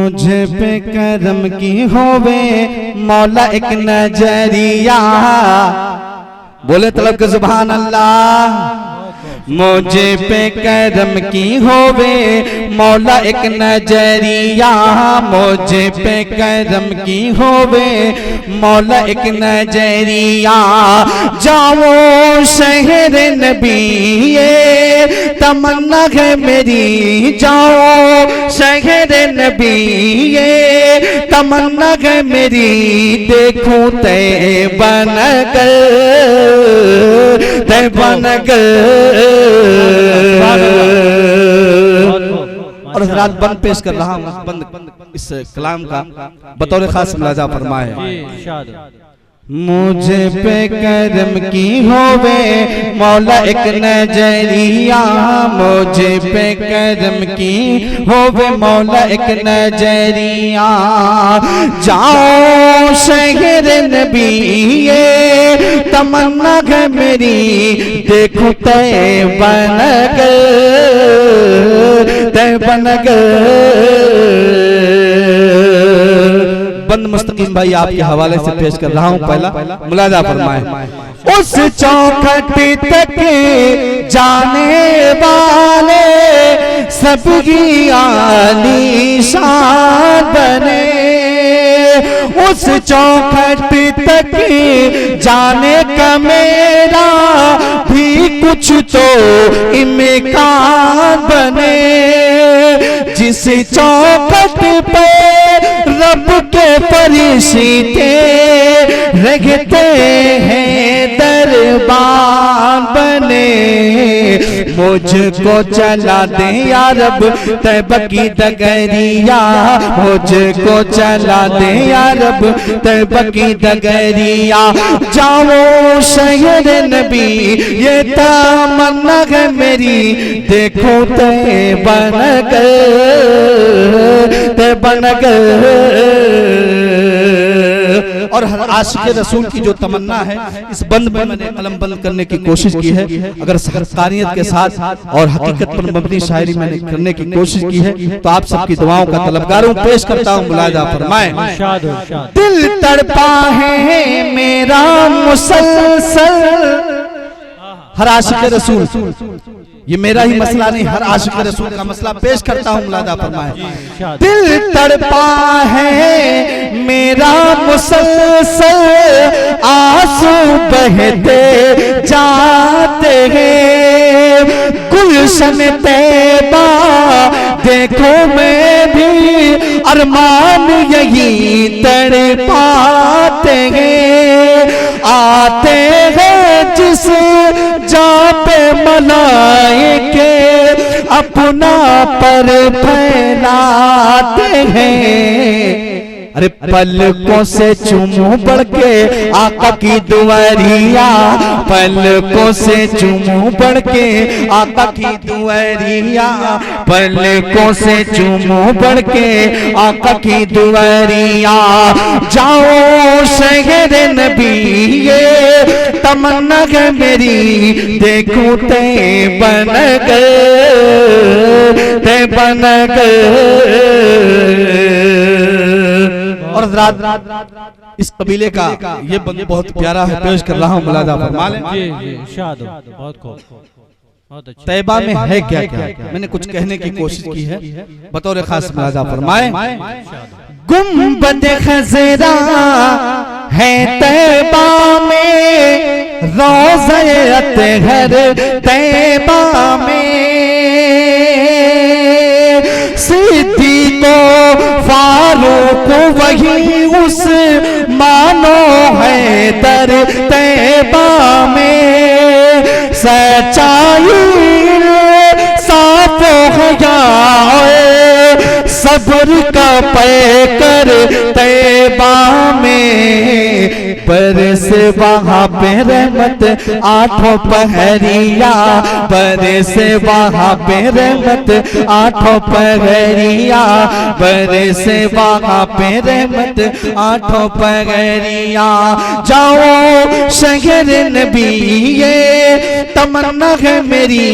मुझे पे करम की होवे मौला एक नजरिया। बोले तलब के सुभान अल्लाह। मुझे पे करम की होवे मौला एक नजरिया। मुझे पे करम की होवे मौला एक नजरिया। जाओ शहर नबी ये तमन्ना है मेरी। जाओ शहर नबी ये तमन्ना है मेरी। देखूं तय बनकर तय बनकर। और हज़रात बंद पेश कर रहा हूँ बंद इस कलाम का बतौर खास मुलाजा फरमाए। मुझे पे करम की होवे मौला एक नजरिया। मुझे पे करम की होवे मौला एक नजरिया। जाओ शहर नबी ये तमन्ना है मेरी। देखो तय बनकर तय बनकर। बंद मुस्तकीम भाई आपके हवाले से पेश कर रहा हूं। पहला मुलाजा फरमाए। उस चौखट तक जाने वाले सबकी आलीशान बने। उस चौखट तक जाने का मेरा भी कुछ तो इम्कान बने। जिस चौखट पे रब के फरिश्ते रहते हैं दरबार बने। मुझको चला दे या रब तैब की डगरिया। मुझको चला दे या रब तैब की डगरिया। जाओ शहर नबी ये तमन्ना है मेरी। देखो तय बनकर तय बनकर। और हर आशिक रसूल की जो तमन्ना है इस बंद में मैंने कलम बंद करने की कोशिश की है। अगर सहकारियत के साथ और हकीकत पर मबनी शायरी मैंने करने की कोशिश की है तो आप सबकी दुआओं का तलबगार हूं। पेश करता हूं मुलाजा फरमाए। दिल तड़पा है मेरा मुसलसल। हर आशिक रसूल ये मेरा ही मसला नहीं हर आशिक रसूल का मसला पेश करता हूं। मुलाजा फरमाए। दिल तड़पा है मेरा मुसलसल। आंसू बहते जाते हैं गुलशन तैबा। देखो मैं भी अरमान यही तड़पाते हैं। आते हैं जिस जहाँ पे मलाइके अपना पर फैलाते हैं। अरे पलकों से चुमू बढ़ के आका की दुआरिया। पलकों से चुमू बढ़ के आका की दुआरिया। पलकों से चुमू बढ़ के आका की दुआरिया। जाओ शहर नबी ये तमन्ना है मेरी। देखूं तय बनकर तय बनकर। और इस कबीले का ये बंद बहुत प्यारा है पेश कर रहा हूँ। मुलाजा फरमा लें। तैबा में है क्या क्या मैंने कुछ कहने की कोशिश की है बतौर खास मुलाजा फरमाए। गुंबद खज़रा है तैबा में। रोज़े अतहर तैबा में। सिद्दीक़ फारूक वही उस मानो है दर तैबा में। सच्चाई साफ हया सब्र का पैकर तैबा में। बरसे वहाँ पे रहमत आठों पहरिया, बरसे वहाँ पे रहमत आठों पहरिया, बरसे वहाँ पे रहमत आठों पहरिया। जाओ शहर नबी ये तमन्ना है मेरी,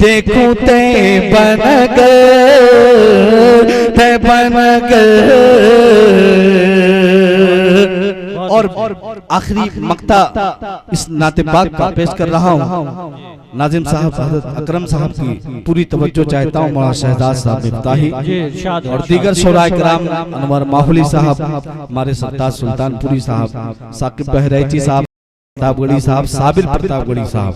देखूं ते बनगर, ते बनगर। और आखिरी मक्ता इस नाते पाक का पेश कर रहा हूँ। नाजिम साहब हज़रत अकरम साहब की पूरी तवज्जो चाहता हूँ। मौलाना शहजाद साहब इफ्ताही और दीगर शोराए किराम, अनवर माहौली साहब, हमारे सरताज सुल्तानपुरी साहब, साकिब बहरैची साहब, प्रतापगढ़ी साहब, साबिर प्रतापगढ़ी साहब।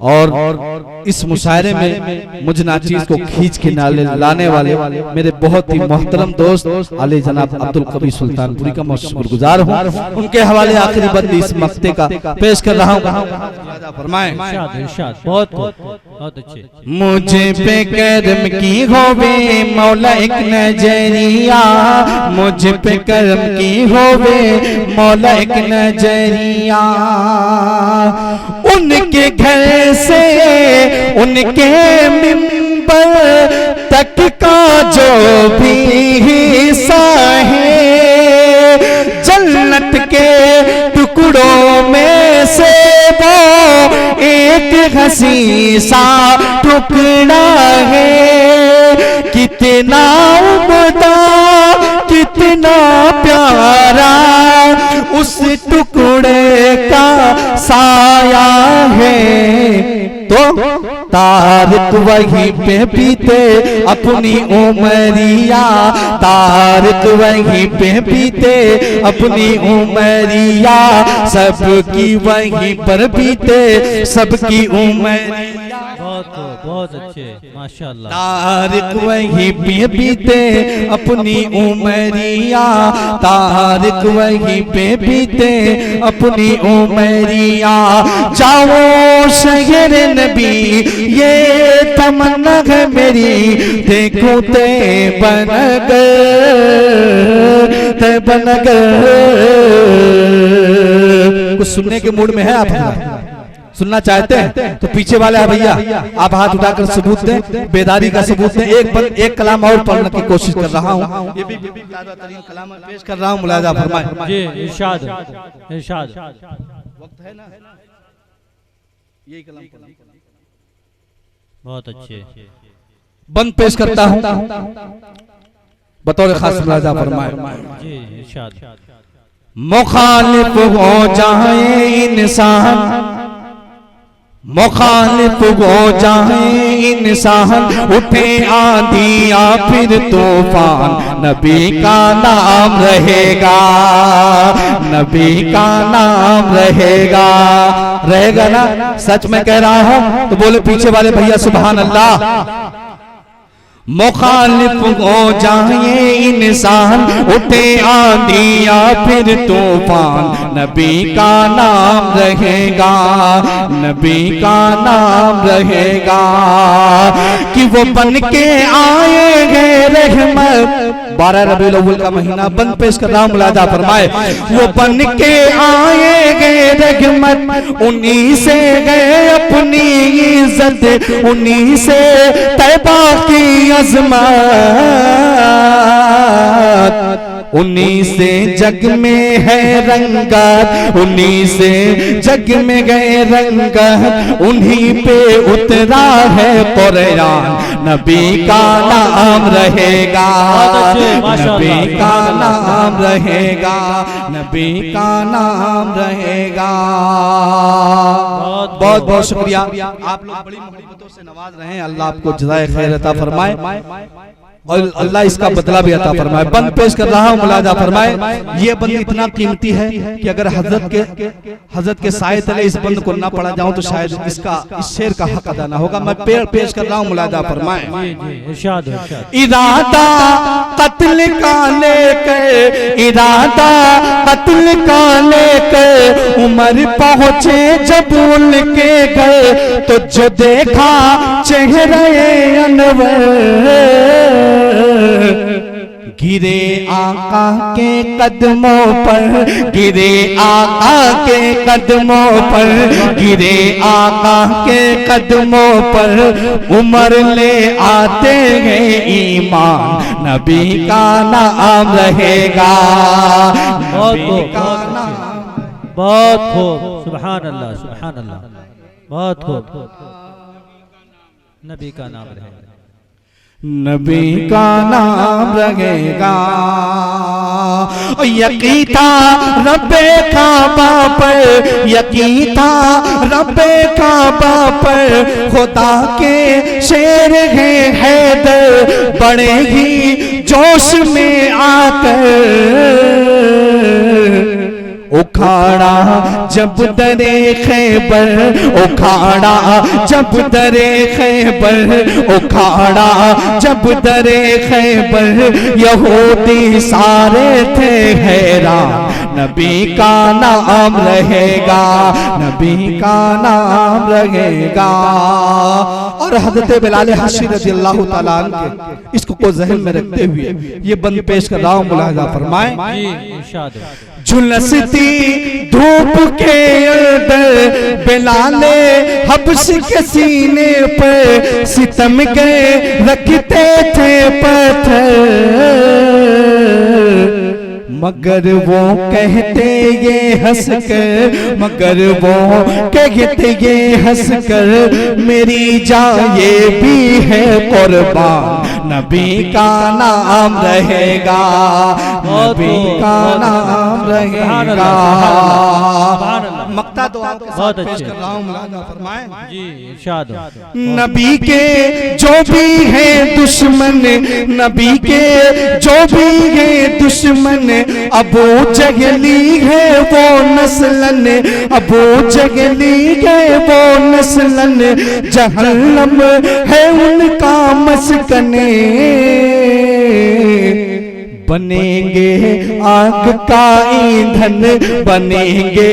और इस मुशायरे में मुझ नाचीज को खींच के लाने वाले मेरे बहुत ही मोहतरम दोस्त आले जनाब अब्दुल कबीर सुल्तानपुरी का मैं शुक्रगुजार हूँ। उनके हवाले आखिरी बंदी इस मक्ते का पेश कर रहा हूँ। फरमाएं। बहुत अच्छे। मुझे पे करम की होवे मौला एक नजरिया, मुझे पे करम की होवे मौला एक नजरिया। उनके घर से उनके मिंबर तक का जो भी हिस्सा है, जन्नत के टुकड़ों में से वो एक हंसी सा टुकड़ा है। कितना उम्दा कितना प्यारा उस टुकड़े का साया है। तो तारिक वहीं पे बीते अपनी उमरिया, तारिक वहीं पे बीते अपनी उमरिया, सबकी वहीं पर बीते सबकी उमरिया। बहुत अच्छे माशाअल्लाह। तारिक वहीं पे बीते अपनी उमरिया, तारिक वहीं पे बीते अपनी उमरिया। जाओ शहर नबी ये तमन्ना है मेरी, देखूं ते बनगर, ते बनगर। कुछ सुनने के मूड में है आप? सुनना चाहते हैं तो पीछे वाले भैया आप हाथ उठाकर सबूत दें, बेदारी का सबूत दें। एक कलाम और पढ़ने की कोशिश कर रहा हूँ, ये भी कलाम पेश कर रहा हूँ, मुलाजा फरमाएं। जी इरशाद इरशाद। वक्त है ना, यही कलाम बहुत अच्छे। बंद पेश करता हूँ बतौर खास, मुलाजा फरमाएं। जी इरशाद। मुखालिफ हो जाए इंसान, मुखालिफ हो जाए इंसान, उठे आंधिया फिर तूफान, नबी का नाम रहेगा, नबी का नाम रहेगा। रहेगा ना? सच में कह रहा हूं तो बोले पीछे वाले भैया सुभान अल्लाह। मुखालिफ हो जाए इंसान, उठे आंधिया फिर तूफान, नबी का नाम रहेगा, नबी का नाम रहेगा। कि वो बन के आएंगे रहमत, 12 रबीउल अव्वल का महीना बंद पेश कर रहा हूं, मुलाजा फरमाए। वो बन के आएंगे रहमत, उन्हीं से गए अपनी इज्जत, उन्हीं से तैबा की अज़मत, उन्हीं से जग में है रंगत, उन्हीं से जग में गए रंगत, उन्हीं पे उतरा है कुरान, नबी का नाम रहेगा, नबी का नाम रहेगा, नबी का नाम रहेगा। बहुत बहुत शुक्रिया, आप लोग बड़ी मोहब्बतों से नवाज रहे हैं। अल्लाह आपको जज़ाए खैर अता फरमाए और अल्लाह इसका बदला भी अता फरमाए। बंद पेश कर रहा हूँ, मुलाजा फरमाए। ये बंद इतना कीमती है कि अगर हजरत के साए तले इस बंद को ना पढ़ा जाऊं तो शायद इस शेर का हक अदा ना होगा। मैं पेश कर रहा हूँ, मुलाजा फरमाए। इरादा कत्ल का लेकर, इरादा कत्ल का लेकर उमर पहुंचे जब उनके घर, तो जो देखा चेहरे अनवर, गिरे आका के कदमों पर, गिरे आका के कदमों पर, गिरे आका के कदमों पर उमर ले आते हैं ईमान, नबी का नाम रहेगा, नबी का नाम। बहुत खूब, सुभान अल्लाह, सुभान अल्लाह, बहुत खूब। नबी का नाम रहेगा, नबी का नाम रहेगा। यकीन था रब्बे काबा पर, यकीन था रब्बे काबा पर, खुदा के शेर है हैदर, बड़े ही जोश में आकर उखाड़ा जब दरे खैबर, उखाड़ा जब दरे खैबर, उखाड़ा जब दरे खैबर, यहूदी सारे थे हैरान, नबी का नाम रहेगा, नबी का नाम रहेगा। और हजरत बिलाल हबशी रज़ियल्लाहु ताला अन्हु के इसको को ज़हन में रखते हुए ये बंद पेश कर रहा हूं, मुलाहिजा फरमाएं। जी इरशाद। झुलसती धूप के अंदर बिलाले हबशी के सीने पर सितम के रखते थे पत्थर, मगर वो कहते ये हंस कर, मगर वो कहते ये हंस कर, मेरी जान ये भी है कुर्बान, नबी का नाम रहेगा, नबी का नाम रहेगा। मक्ता तो आपके साथ पेश कर रहा हूं, मुलाहिजा फरमाएं। जी इरशाद। नबी के जो भी है दुश्मन, नबी के जो भी है दुश्मन, अबू जहली है वो नस्लन, अबू जहली है वो नस्लन, जहन्नम है उनका मस्कने, बनेंगे आग का ईंधन, बनेंगे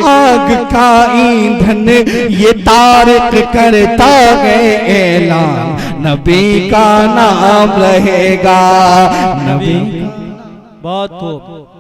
आग का ईंधन, ये तारिक करता है ऐलान, नबी का नाम रहेगा, नबी। बहुत खूब।